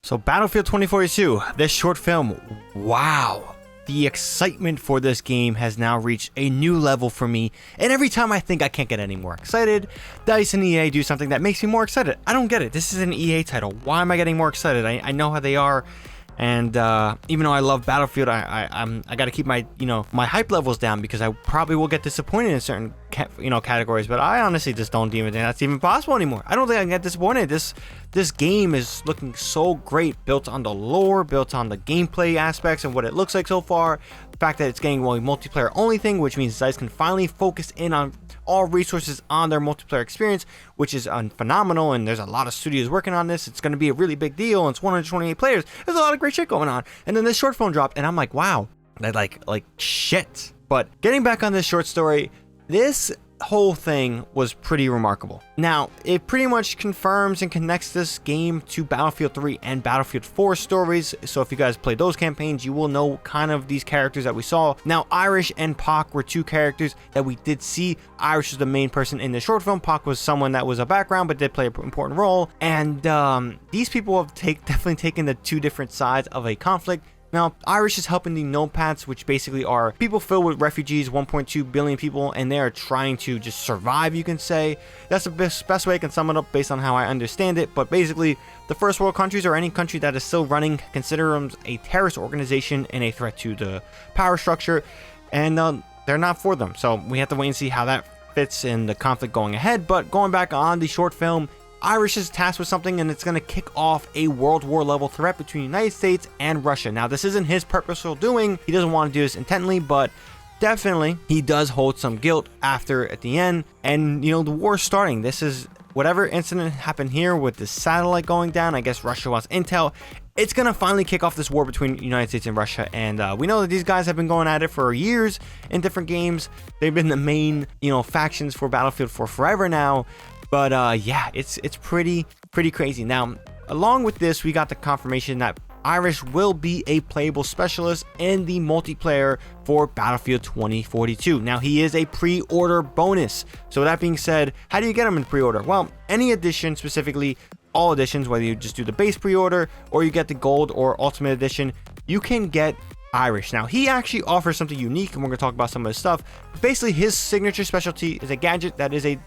So Battlefield 2042, this short film, wow. The excitement for this game has now reached a new level for me, and every time I think I can't get any more excited, DICE and EA do something that makes me more excited. I don't get it. This is an EA title. Why am I getting more excited? I know how they are, and even though I love Battlefield, I got to keep my my hype levels down because I probably will get disappointed in certain categories. But I honestly just don't even think that's even possible anymore. I don't think I can get disappointed. This game is looking so great, built on the lore, built on the gameplay aspects and what it looks like so far. The fact that it's getting a multiplayer only thing, which means DICE can finally focus in on all resources on their multiplayer experience, which is phenomenal. And there's a lot of studios working on this. It's going to be a really big deal. And it's 128 players. There's a lot of great shit going on. And then this short film dropped, and I'm like, wow, that like shit. But getting back on this short story, this whole thing was pretty remarkable. Now, it pretty much confirms and connects this game to Battlefield 3 and Battlefield 4 stories. So if you guys played those campaigns, you will know kind of these characters that we saw. Now, Irish and Pac were two characters that we did see. Irish was the main person in the short film. Pac was someone that was a background but did play an important role. And these people have definitely taken the two different sides of a conflict. Now, Irish is helping the Nomads, which basically are people filled with refugees, 1.2 billion people, and they are trying to just survive, you can say. That's the best way I can sum it up based on how I understand it. But basically, the first world countries, or any country that is still running, consider them a terrorist organization and a threat to the power structure, and they're not for them. So we have to wait and see how that fits in the conflict going ahead. But going back on the short film, Irish is tasked with something, and it's going to kick off a World War level threat between the United States and Russia. Now, this isn't his purposeful doing. He doesn't want to do this intently, but definitely he does hold some guilt at the end. And, the war's starting. This is whatever incident happened here with the satellite going down. I guess Russia wants intel. It's going to finally kick off this war between the United States and Russia. And we know that these guys have been going at it for years in different games. They've been the main, factions for Battlefield for forever now. But yeah, it's pretty crazy. Now, along with this, we got the confirmation that Irish will be a playable specialist in the multiplayer for Battlefield 2042. Now, he is a pre-order bonus. So that being said, how do you get him in pre-order? Well, any edition, specifically all editions, whether you just do the base pre-order or you get the gold or ultimate edition, you can get Irish. Now, he actually offers something unique, and we're going to talk about some of his stuff. But basically, his signature specialty is a gadget that is a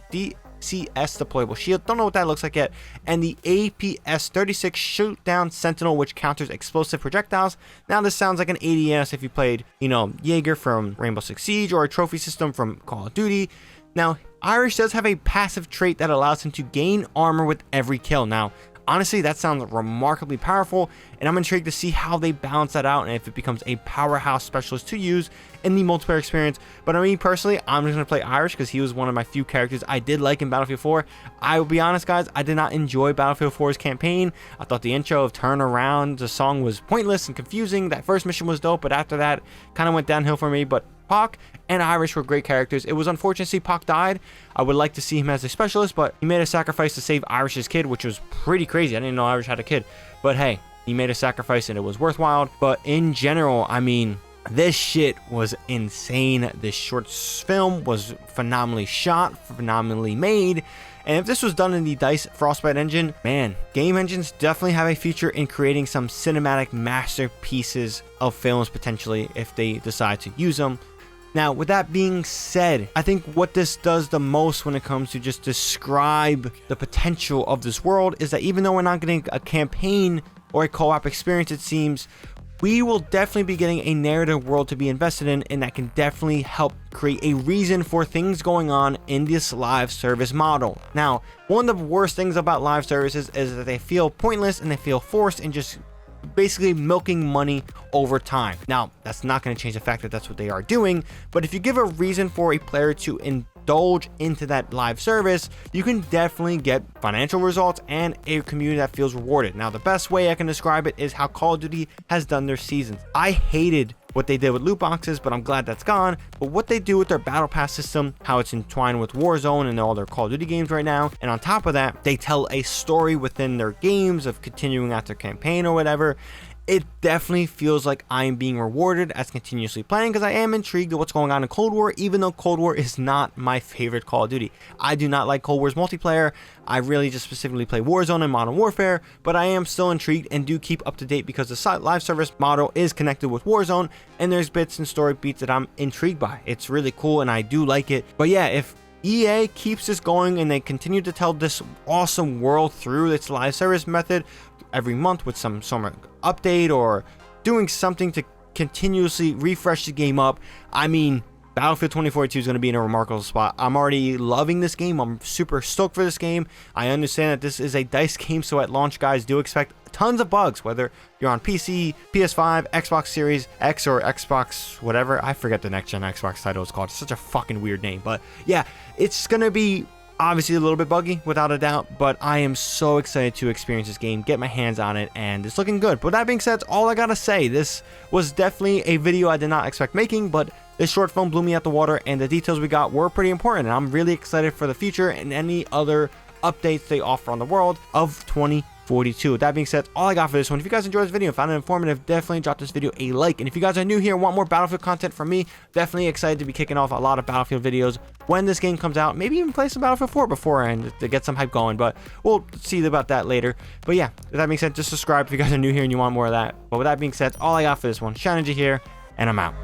CS deployable shield. Don't know what that looks like yet. And the APS-36 shoot down sentinel, which counters explosive projectiles. Now, this sounds like an ADS if you played, Jaeger from Rainbow Six Siege or a trophy system from Call of Duty. Now, Irish does have a passive trait that allows him to gain armor with every kill. Now, honestly, that sounds remarkably powerful, and I'm intrigued to see how they balance that out and if it becomes a powerhouse specialist to use in the multiplayer experience. But I mean, personally, I'm just going to play Irish because he was one of my few characters I did like in Battlefield 4. I will be honest, guys, I did not enjoy Battlefield 4's campaign. I thought the intro of Turn Around, the song, was pointless and confusing. That first mission was dope, but after that, kind of went downhill for me. But Pac and Irish were great characters. It was unfortunate to see Pac died. I would like to see him as a specialist, but he made a sacrifice to save Irish's kid, which was pretty crazy. I didn't know Irish had a kid, but hey, he made a sacrifice and it was worthwhile. But in general, I mean, this shit was insane. This short film was phenomenally shot, phenomenally made. And if this was done in the DICE Frostbite engine, man, game engines definitely have a future in creating some cinematic masterpieces of films potentially if they decide to use them. Now, with that being said, I think what this does the most when it comes to just describe the potential of this world is that even though we're not getting a campaign or a co-op experience, it seems, we will definitely be getting a narrative world to be invested in, and that can definitely help create a reason for things going on in this live service model. Now, one of the worst things about live services is that they feel pointless and they feel forced and just basically milking money over time. Now, that's not going to change the fact that that's what they are doing, but if you give a reason for a player to indulge into that live service, you can definitely get financial results and a community that feels rewarded. Now, the best way I can describe it is how Call of Duty has done their seasons. I hated what they did with loot boxes, but I'm glad that's gone. But what they do with their battle pass system, how it's entwined with Warzone and all their Call of Duty games right now, and on top of that, they tell a story within their games of continuing out their campaign or whatever. it definitely feels like I am being rewarded as continuously playing, because I am intrigued at what's going on in Cold War, even though Cold War is not my favorite Call of Duty. I do not like Cold War's multiplayer. I really just specifically play Warzone and Modern Warfare, but I am still intrigued and do keep up to date because the live service model is connected with Warzone, and there's bits and story beats that I'm intrigued by. It's really cool and I do like it. But yeah, if EA keeps this going and they continue to tell this awesome world through its live service method every month with some update or doing something to continuously refresh the game up, I mean, Battlefield 2042 is going to be in a remarkable spot. I'm already loving this game. I'm super stoked for this game. I understand that this is a DICE game, so at launch, guys, do expect tons of bugs, whether you're on PC, PS5, Xbox Series X, or Xbox whatever. I forget the next gen Xbox title is called. It's such a fucking weird name. But yeah, it's going to be obviously a little bit buggy, without a doubt, but I am so excited to experience this game, get my hands on it, and it's looking good. But that being said, that's all I gotta say. This was definitely a video I did not expect making, but this short film blew me out the water, and the details we got were pretty important, and I'm really excited for the future and any other updates they offer on the world of 2042. With that being said, all I got for this one. If you guys enjoyed this video and found it informative, definitely drop this video a like. And if you guys are new here and want more Battlefield content from me, definitely excited to be kicking off a lot of Battlefield videos when this game comes out. Maybe even play some Battlefield 4 beforehand to get some hype going, but we'll see about that later. But yeah, with that being said, just subscribe if you guys are new here and you want more of that. But with that being said, all I got for this one. ShadowNinja here, and I'm out.